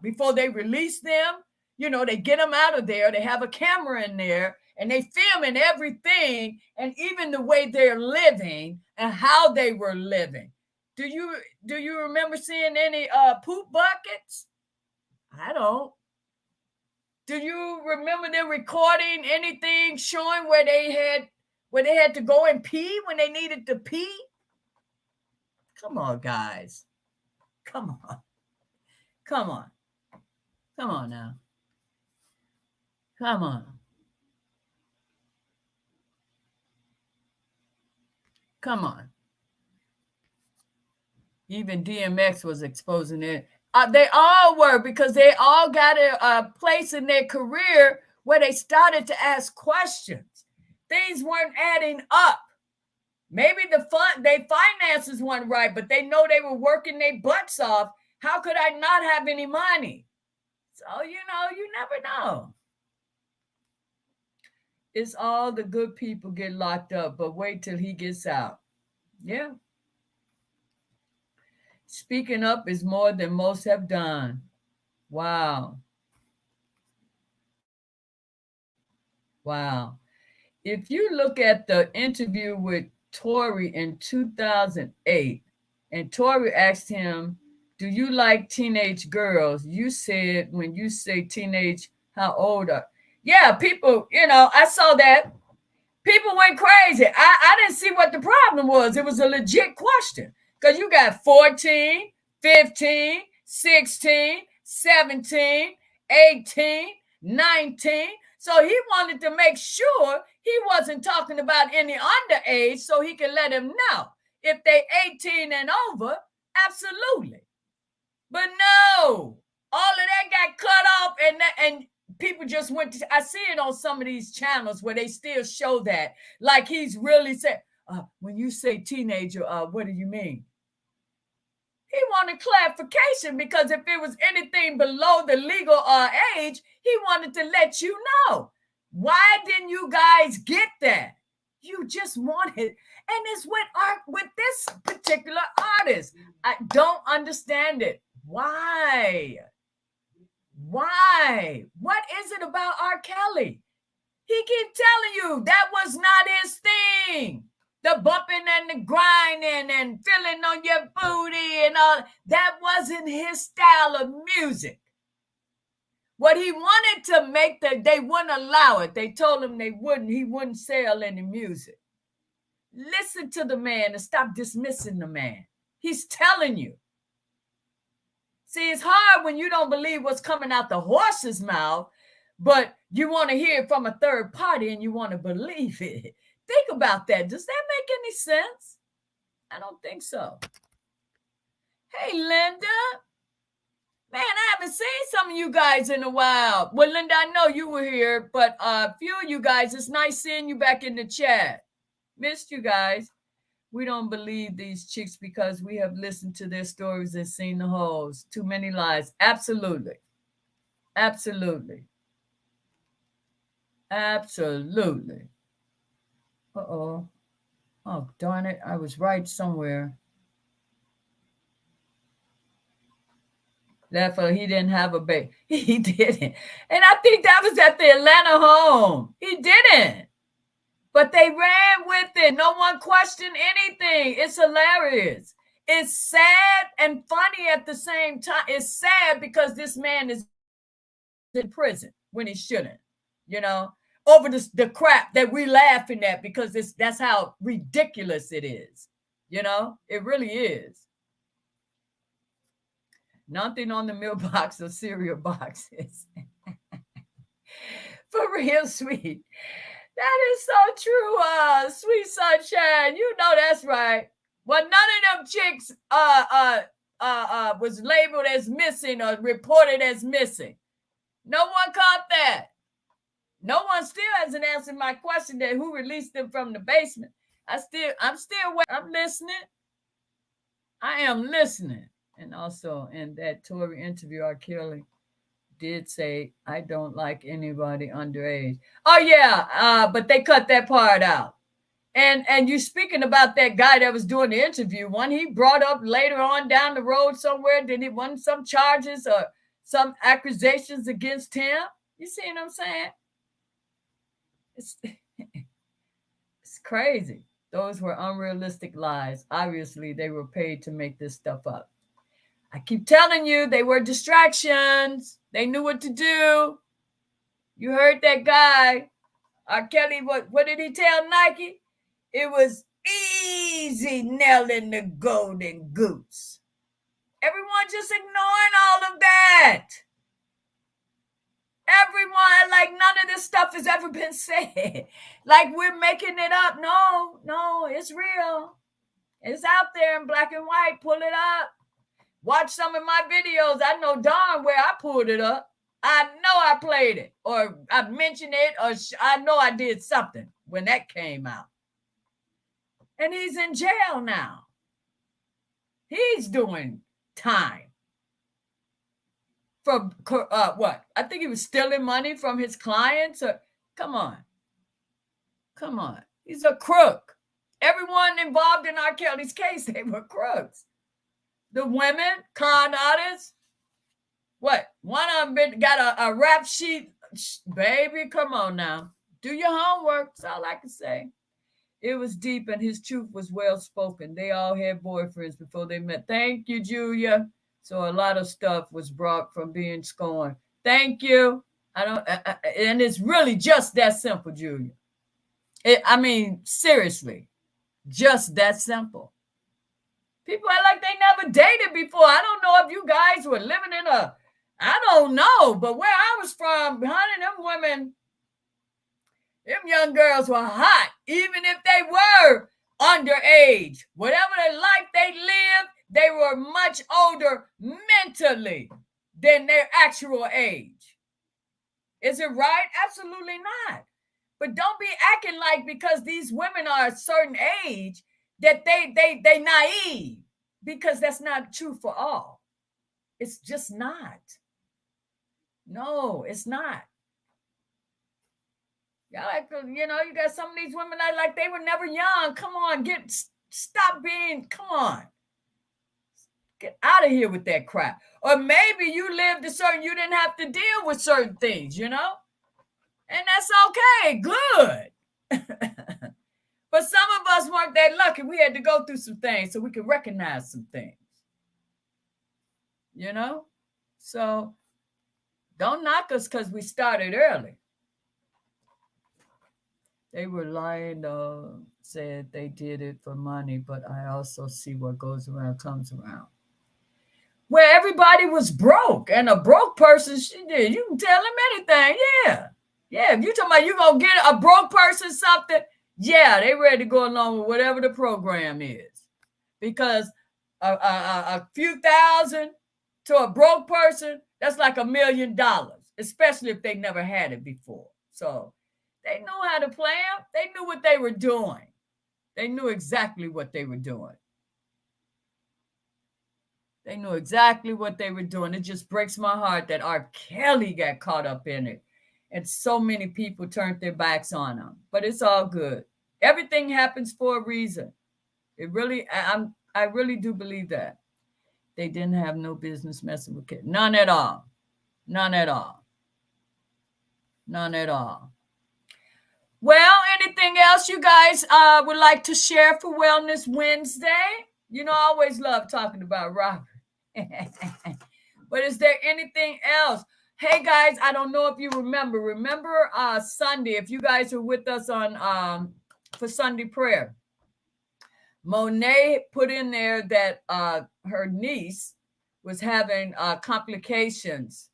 before they release them, they get them out of there. They have a camera in there and they filming everything and even the way they're living and how they were living. Do you remember seeing any poop buckets? I don't. Do you remember them recording anything showing where they had to go and pee when they needed to pee? Come on, guys. Come on now. Come on. Even DMX was exposing it. They all were, because they all got a place in their career where they started to ask questions. Things weren't adding up. Maybe their finances weren't right, but they know they were working their butts off. How could I not have any money? So, you never know. It's all the good people get locked up, but wait till he gets out. Yeah. Speaking up is more than most have done. Wow. If you look at the interview with Tory in 2008, and Tory asked him, do you like teenage girls? You said, when you say teenage, how old are? Yeah, people, I saw that. People went crazy. I didn't see what the problem was. It was a legit question. Because you got 14, 15, 16, 17, 18, 19. So he wanted to make sure he wasn't talking about any underage so he could let him know. If they 18 and over, absolutely. But no, all of that got cut off and people just went to, I see it on some of these channels where they still show that. Like he's really said, when you say teenager, what do you mean? He wanted clarification because if it was anything below the legal age, he wanted to let you know. Why didn't you guys get that? You just wanted, and it's with this particular artist. I don't understand it. Why? What is it about R. Kelly? He keeps telling you that was not his thing. The bumping and the grinding and feeling on your booty and all, that wasn't his style of music. What he wanted to make, they wouldn't allow it. They told him he wouldn't sell any music. Listen to the man and stop dismissing the man. He's telling you. See, it's hard when you don't believe what's coming out the horse's mouth, but you want to hear it from a third party and you want to believe it. Think about that. Does that make any sense? I don't think so. Hey, Linda. Man, I haven't seen some of you guys in a while. Well, Linda, I know you were here, but a few of you guys, it's nice seeing you back in the chat. Missed you guys. We don't believe these chicks because we have listened to their stories and seen the holes. Too many lies. Absolutely. Absolutely. Absolutely. Uh-oh. Oh, darn it. I was right somewhere. Therefore, he didn't have a baby. He didn't. And I think that was at the Atlanta home. He didn't. But they ran with it. No one questioned anything. It's hilarious. It's sad and funny at the same time. It's sad because this man is in prison when he shouldn't, over the crap that we're laughing at because that's how ridiculous it is. It really is. Nothing on the mailbox or cereal boxes. For real, sweet. That is so true, sweet sunshine. You know that's right. Well, none of them chicks was labeled as missing or reported as missing. No one caught that. No one still hasn't answered my question that who released them from the basement. I'm still I'm listening. I am listening. And also in that Tory interview, R. Kelly did say, I don't like anybody underage. Oh, yeah, but they cut that part out. And you speaking about that guy that was doing the interview, one he brought up later on down the road somewhere, did he want some charges or some accusations against him? You see what I'm saying? It's crazy. Those were unrealistic lies. Obviously, they were paid to make this stuff up. I keep telling you, they were distractions. They knew what to do. You heard that guy, R. Kelly, what did he tell Nike? It was easy nailing the golden goose. Everyone just ignoring all of that. Everyone, like none of this stuff has ever been said. Like we're making it up. No, it's real. It's out there in black and white. Pull it up. Watch some of my videos. I know darn where I pulled it up. I know I played it or I mentioned it or I know I did something when that came out. And he's in jail now. He's doing time. For what? I think he was stealing money from his clients. Or come on. He's a crook. Everyone involved in R. Kelly's case, they were crooks. The women, con artists. What? One of them got a rap sheet. Baby, come on now. Do your homework. That's all I can say. It was deep and his truth was well spoken. They all had boyfriends before they met. Thank you, Julia. So a lot of stuff was brought from being scorned. Thank you. And it's really just that simple, Julia. Seriously, just that simple. People are like they never dated before. I don't know if you guys were living in I don't know, but where I was from, honey, them women, them young girls were hot, even if they were underage. Whatever the life they lived, they were much older mentally than their actual age. Is it right? Absolutely not. But don't be acting like because these women are a certain age that they naive, because that's not true for all. It's just not. No, it's not. You got some of these women that like they were never young. Come on, stop being, come on. Get out of here with that crap. Or maybe you lived you didn't have to deal with certain things, And that's okay, good. But some of us weren't that lucky. We had to go through some things so we could recognize some things. So don't knock us because we started early. They were lying, said they did it for money, but I also see what goes around comes around. Where everybody was broke, and a broke person, you can tell them anything. Yeah. If you're talking about you going to get a broke person something, Yeah, they ready to go along with whatever the program is, because a few thousand to a broke person, that's like $1 million, especially if they never had it before. So they knew how to plan. They knew what they were doing. They knew exactly what they were doing. They knew exactly what they were doing. It just breaks my heart that R. Kelly got caught up in it. And so many people turned their backs on him. But it's all good. Everything happens for a reason. It really, I really do believe that. They didn't have no business messing with kids. None at all. None at all. None at all. Well, anything else you guys would like to share for Wellness Wednesday? You know, I always love talking about Robert. But is there anything else? Hey guys, I don't know if you remember. Remember Sunday, if you guys were with us on for Sunday prayer. Monet put in there that her niece was having complications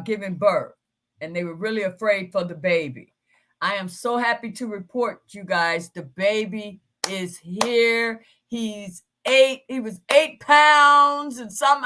giving birth, and they were really afraid for the baby. I am so happy to report, you guys, the baby is here. He was 8 pounds and some,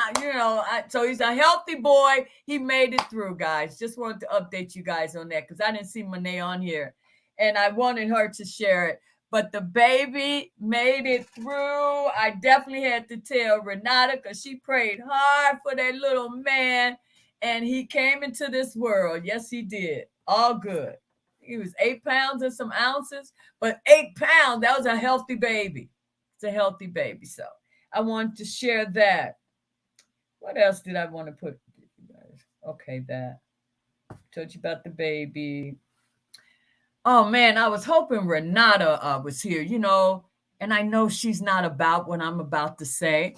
so he's a healthy boy. He made it through, guys. Just wanted to update you guys on that because I didn't see Monet on here, and I wanted her to share it. But the baby made it through. I definitely had to tell Renata because she prayed hard for that little man, and he came into this world. Yes, he did. All good. He was 8 pounds and some ounces, but 8 pounds, that was a healthy baby. It's a healthy baby. So I wanted to share that. What else did I want to put? Okay, that. Told you about the baby. Oh man, I was hoping Renata was here, and I know she's not about what I'm about to say,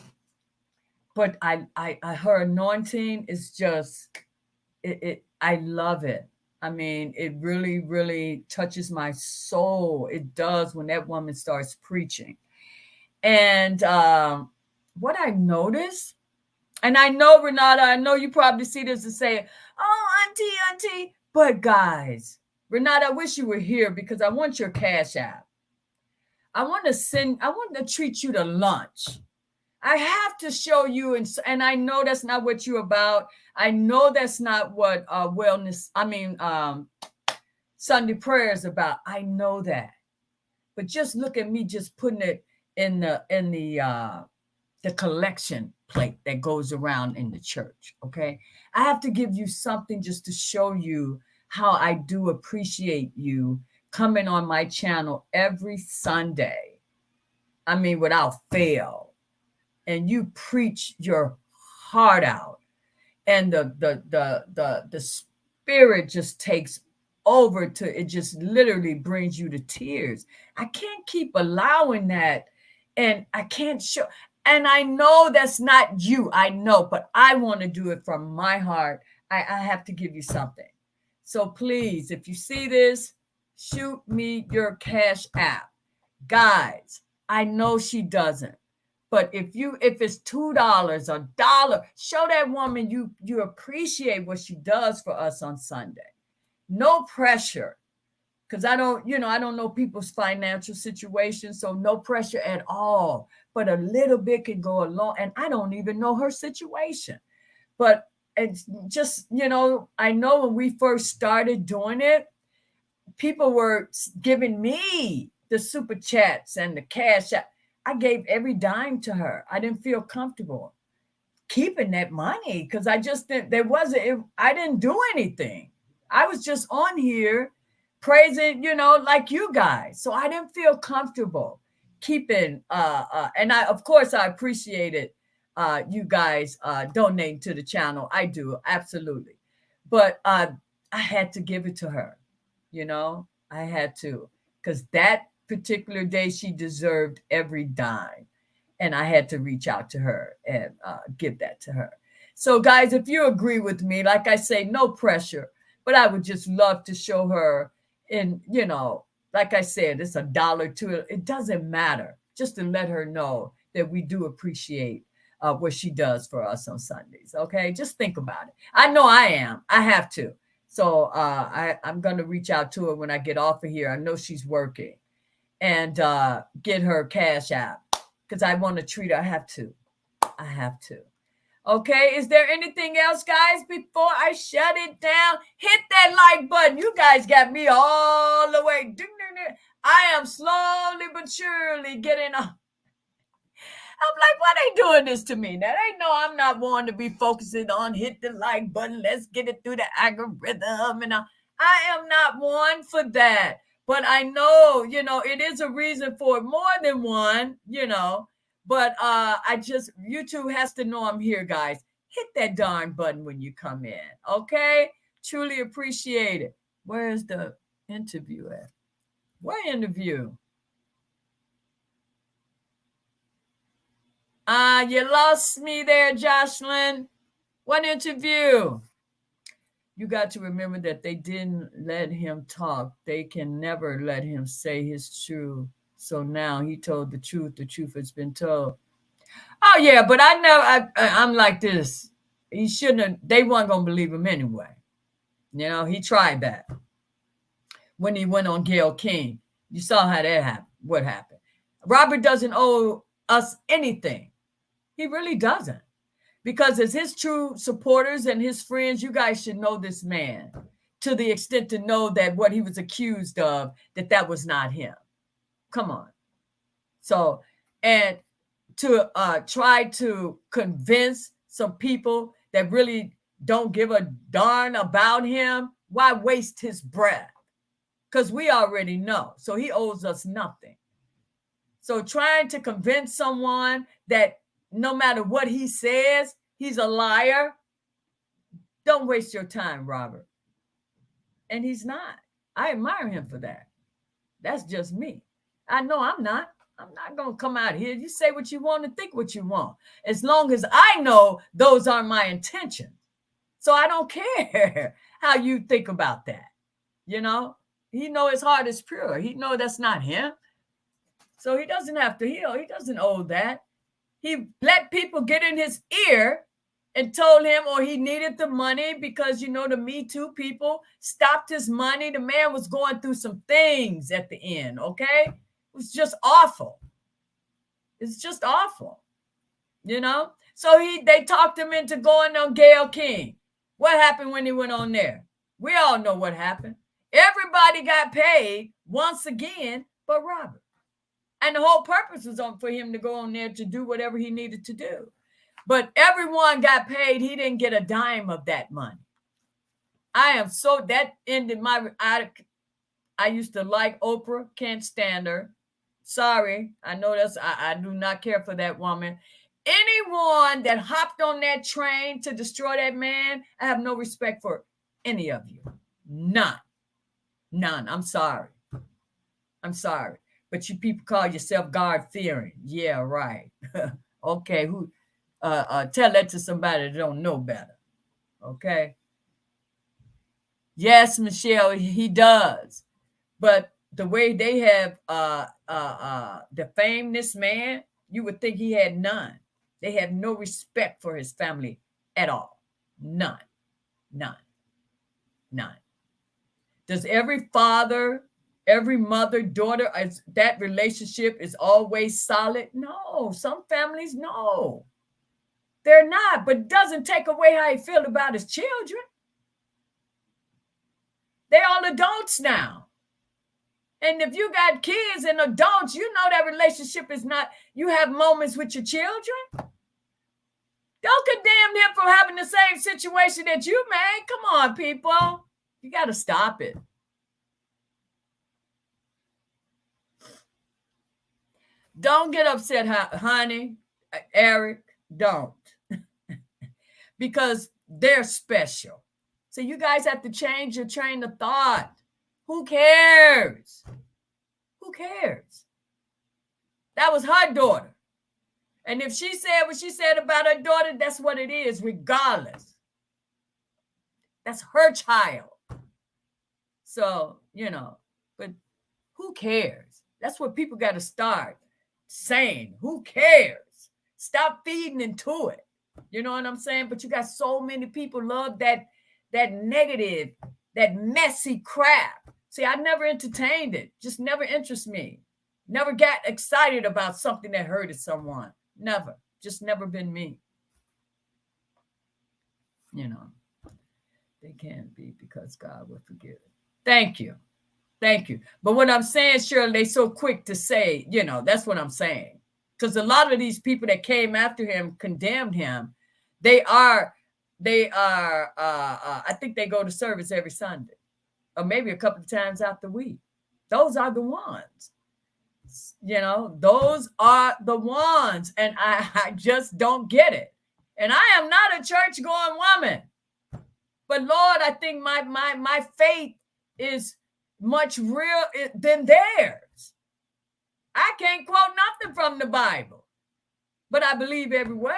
but I her anointing is just I love it. I mean, it really, really touches my soul. It does when that woman starts preaching. And what I noticed, and I know Renata, I know you probably see this and say, "Oh, auntie," but guys, Renata, I wish you were here because I want your cash app. I want to treat you to lunch. I have to show you, and I know that's not what you're about. I know that's not what Sunday prayer is about. I know that. But just look at me just putting it in the collection plate that goes around in the church, okay? I have to give you something just to show you how I do appreciate you coming on my channel every Sunday. I mean, without fail. And you preach your heart out. And the spirit just takes over to it, just literally brings you to tears. I can't keep allowing that. And I can't show, and I know that's not you. I know, but I want to do it from my heart. I have to give you something. So please, if you see this, shoot me your cash app. Guys, I know she doesn't. But if it's $2, a dollar, show that woman you appreciate what she does for us on Sunday. No pressure. Because I don't know people's financial situation, so no pressure at all. But a little bit can go along, and I don't even know her situation. But it's just, I know when we first started doing it, people were giving me the super chats and the cash app. I gave every dime to her. I didn't feel comfortable keeping that money because I just didn't, I didn't do anything. I was just on here praising, like you guys. So I didn't feel comfortable keeping, and of course, I appreciated you guys donating to the channel. I do, absolutely. But I had to give it to her, I had to, because that particular day she deserved every dime, and I had to reach out to her and give that to her. So guys, if you agree with me, like I say, no pressure, but I would just love to show her. And like I said, it's a dollar to it. It doesn't matter, just to let her know that we do appreciate what she does for us on Sundays. Okay, just think about it. I know I am. I have to. So I'm going to reach out to her when I get off of here. I know she's working. and get her cash out because I want to treat her. I have to. Okay, is there anything else, guys, before I shut it down? Hit that like button. You guys got me all the way. Ding, ding, ding. I am slowly but surely getting up. I'm like, why they doing this to me? Now they know I'm not one to be focusing on hit the like button. Let's get it through the algorithm. And I am not one for that. But I know, it is a reason for more than one, But I just, YouTube has to know I'm here, guys. Hit that darn button when you come in. Okay? Truly appreciate it. Where's the interview at? What interview? You lost me there, Jocelyn. What interview? You got to remember that they didn't let him talk. They can never let him say his truth. So now he told the truth. The truth has been told. Oh, yeah, but I'm like this. He shouldn't have, they weren't going to believe him anyway. He tried that. When he went on Gayle King, you saw how that happened. What happened? Robert doesn't owe us anything. He really doesn't. Because as his true supporters and his friends, you guys should know this man to the extent to know that what he was accused of, that was not him. Come on. So, and to try to convince some people that really don't give a darn about him, why waste his breath? Because we already know. So he owes us nothing. So trying to convince someone that no matter what he says, he's a liar, don't waste your time, Robert. And he's not. I admire him for that. That's just me. I know I'm not going to come out here. You say what you want and think what you want. As long as I know those are my intentions. So I don't care how you think about that. He know his heart is pure. He know that's not him. So he doesn't have to heal. He doesn't owe that. He let people get in his ear and told him, or he needed the money because, the Me Too people stopped his money. The man was going through some things at the end, okay? It was just awful. It's just awful, So they talked him into going on Gayle King. What happened when he went on there? We all know what happened. Everybody got paid once again but Robert. And the whole purpose was for him to go on there to do whatever he needed to do. But everyone got paid. He didn't get a dime of that money. That ended I used to like Oprah, can't stand her. Sorry. I know I do not care for that woman. Anyone that hopped on that train to destroy that man, I have no respect for any of you. None. I'm sorry. But you people call yourself God-fearing. Yeah, right. Okay, who? Tell that to somebody that don't know better. Okay. Yes, Michelle, he does. But the way they have defamed this man, you would think he had none. They have no respect for his family at all. None. Does every father, every mother, daughter, that relationship is always solid? No. Some families, no. They're not, but it doesn't take away how he feels about his children. They're all adults now. And if you got kids and adults, you know that relationship is not, you have moments with your children. Don't condemn him for having the same situation that you made. Come on, people. You got to stop it. Don't get upset, honey, Eric, don't. Because they're special. So you guys have to change your train of thought. Who cares? That was her daughter. And if she said what she said about her daughter, that's what it is, regardless. That's her child. So, but who cares? That's what people got to start saying. Who cares? Stop feeding into it. You know what I'm saying? But you got so many people love that negative, that messy crap. See, I never entertained it. Just never interests me. Never got excited about something that hurted someone. Never. Just never been me. You know, they can't be because God will forgive it. Thank you. Thank you. But what I'm saying, Shirley, they so quick to say, that's what I'm saying. Because a lot of these people that came after him condemned him. I think they go to service every Sunday or maybe a couple of times out the week. Those are the ones. Those are the ones. And I just don't get it. And I am not a church going woman. But Lord, I think my faith is much real than theirs. I can't quote nothing from the Bible, but I believe every word.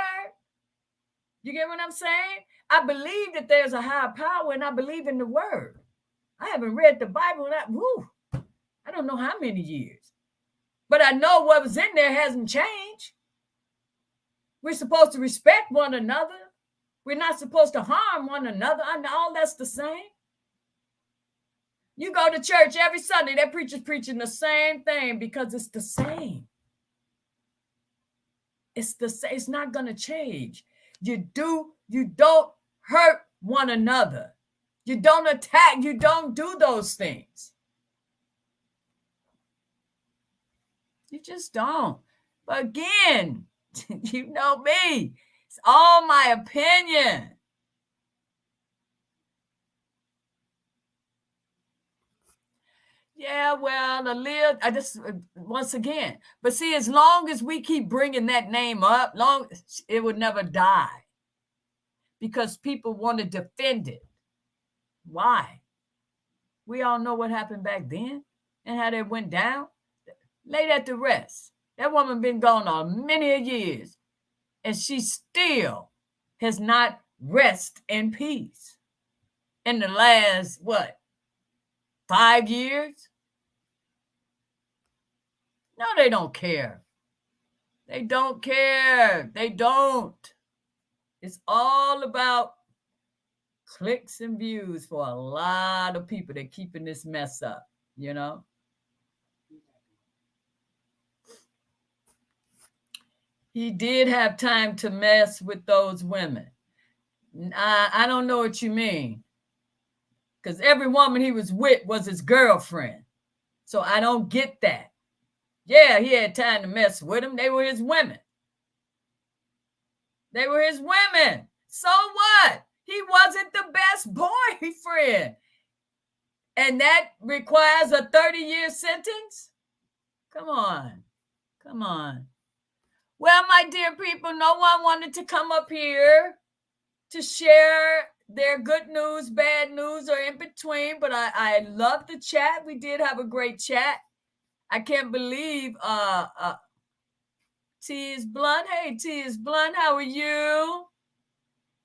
You get what I'm saying? I believe that there's a higher power, and I believe in the word. I haven't read the Bible I don't know how many years, but I know what was in there hasn't changed. We're supposed to respect one another. We're not supposed to harm one another. I know all that's the same. You go to church every Sunday, that preacher's preaching the same thing because it's the same. It's the same. It's not going to change. You don't hurt one another. You don't attack. You don't do those things. You just don't. But again, you know me. It's all my opinion. Yeah, well, I just once again. But see, as long as we keep bringing that name up, it would never die because people want to defend it. Why? We all know what happened back then and how that went down. Lay that to rest. That woman been gone on many years, and she still has not rest in peace. In the last 5 years? No, they don't care. They don't care. They don't. It's all about clicks and views for a lot of people that keeping this mess up, He did have time to mess with those women. I don't know what you mean. Because every woman he was with was his girlfriend. So I don't get that. Yeah, he had time to mess with them. They were his women. They were his women. So what? He wasn't the best boyfriend. And that requires a 30-year sentence? Come on. Come on. Well, my dear people, no one wanted to come up here to share their good news, bad news, or in between, but I love the chat. We did have a great chat. I can't believe T is Blunt. Hey, T is Blunt, how are you?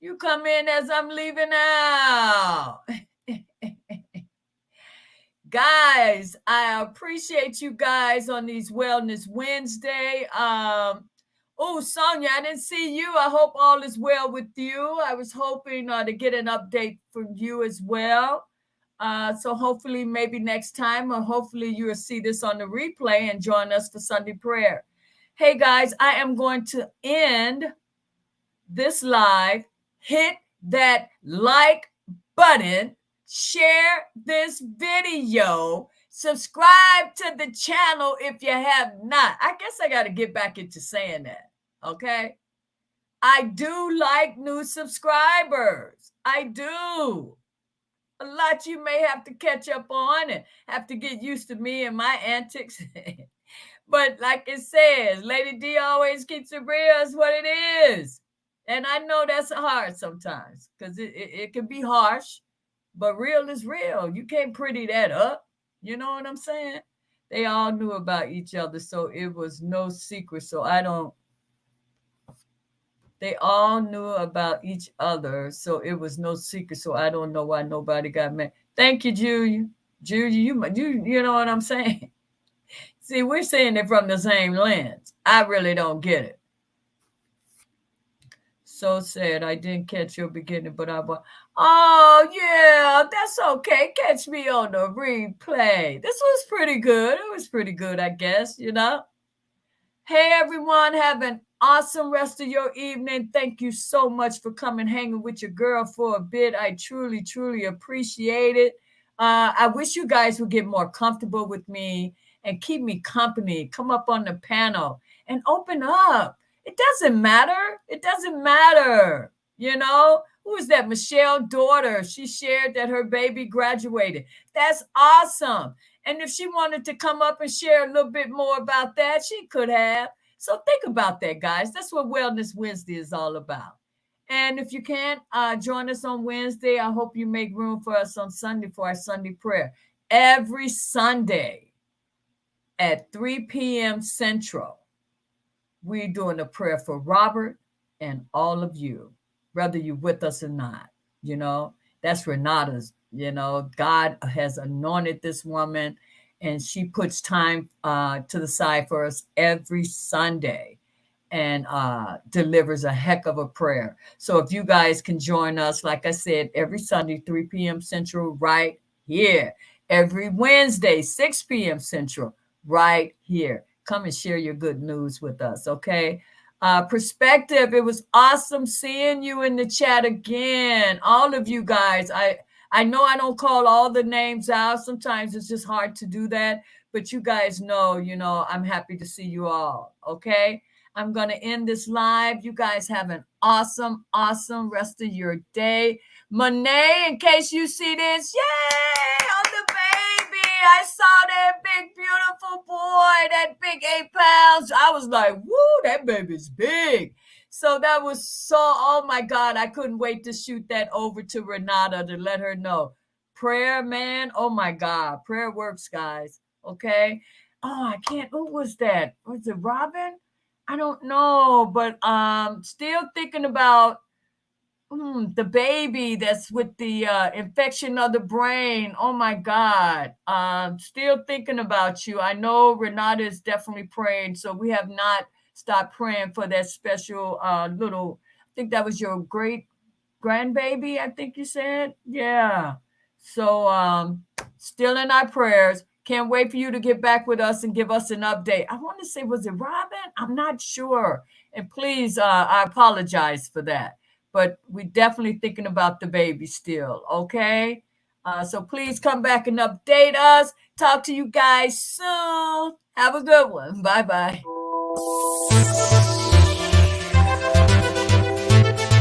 You come in as I'm leaving out. Guys, I appreciate you guys on these Wellness Wednesday. Oh, Sonia, I didn't see you. I hope all is well with you. I was hoping to get an update from you as well. So hopefully maybe next time, or hopefully you will see this on the replay and join us for Sunday prayer. Hey, guys, I am going to end this live. Hit that like button. Share this video. Subscribe to the channel if you have not. I guess I got to get back into saying that. Okay. I do like new subscribers. I do. A lot you may have to catch up on and have to get used to me and my antics. But like it says, Lady D always keeps it real. It's what it is. And I know that's hard sometimes because it can be harsh, but real is real. You can't pretty that up. You know what I'm saying? They all knew about each other, so it was no secret. They all knew about each other, so it was no secret. So I don't know why nobody got mad. Thank you, Julia. Julia, you know what I'm saying? See, we're saying it from the same lens. I really don't get it. So sad. I didn't catch your beginning, but Oh, yeah, that's okay. Catch me on the replay. This was pretty good. It was pretty good, I guess, you know. Hey, everyone, have an awesome rest of your evening. Thank you so much for coming hanging with your girl for a bit. I truly, truly appreciate it. I wish you guys would get more comfortable with me and keep me company. Come up on the panel and open up. It doesn't matter. It doesn't matter. You know, who is that? Michelle daughter. She shared that her baby graduated. That's awesome. And if she wanted to come up and share a little bit more about that, she could have. So think about that, guys. That's what Wellness Wednesday is all about. And if you can't join us on Wednesday, I hope you make room for us on Sunday for our Sunday prayer. Every Sunday at 3 p.m. Central, we're doing a prayer for Robert and all of you, whether you're with us or not. You know, that's Renata's. You know, God has anointed this woman, and she puts time to the side for us every Sunday and delivers a heck of a prayer. So if you guys can join us, like I said, every Sunday, 3 p.m. Central, right here. Every Wednesday, 6 p.m. Central, right here. Come and share your good news with us, okay? Perspective, it was awesome seeing you in the chat again. All of you guys, I know I don't call all the names out. Sometimes it's just hard to do that. But you guys know, I'm happy to see you all, okay? I'm going to end this live. You guys have an awesome, awesome rest of your day. Monet, in case you see this, yay, on the baby. I saw that big, beautiful boy, that big 8 pounds. I was like, woo, that baby's big. So that was oh my God, I couldn't wait to shoot that over to Renata to let her know. Prayer, man, oh my God, prayer works, guys, okay? Oh, I can't, who was that? Was it Robin? I don't know, but still thinking about the baby that's with the infection of the brain. Oh my God. Still thinking about you. I know Renata is definitely praying, so we have not stopped praying for that special little, I think that was your great grandbaby, I think you said. Yeah. So still in our prayers. Can't wait for you to get back with us and give us an update. I want to say, was it Robin? I'm not sure. And please, I apologize for that. But we're definitely thinking about the baby still, okay? So please come back and update us. Talk to you guys soon. Have a good one. Bye-bye.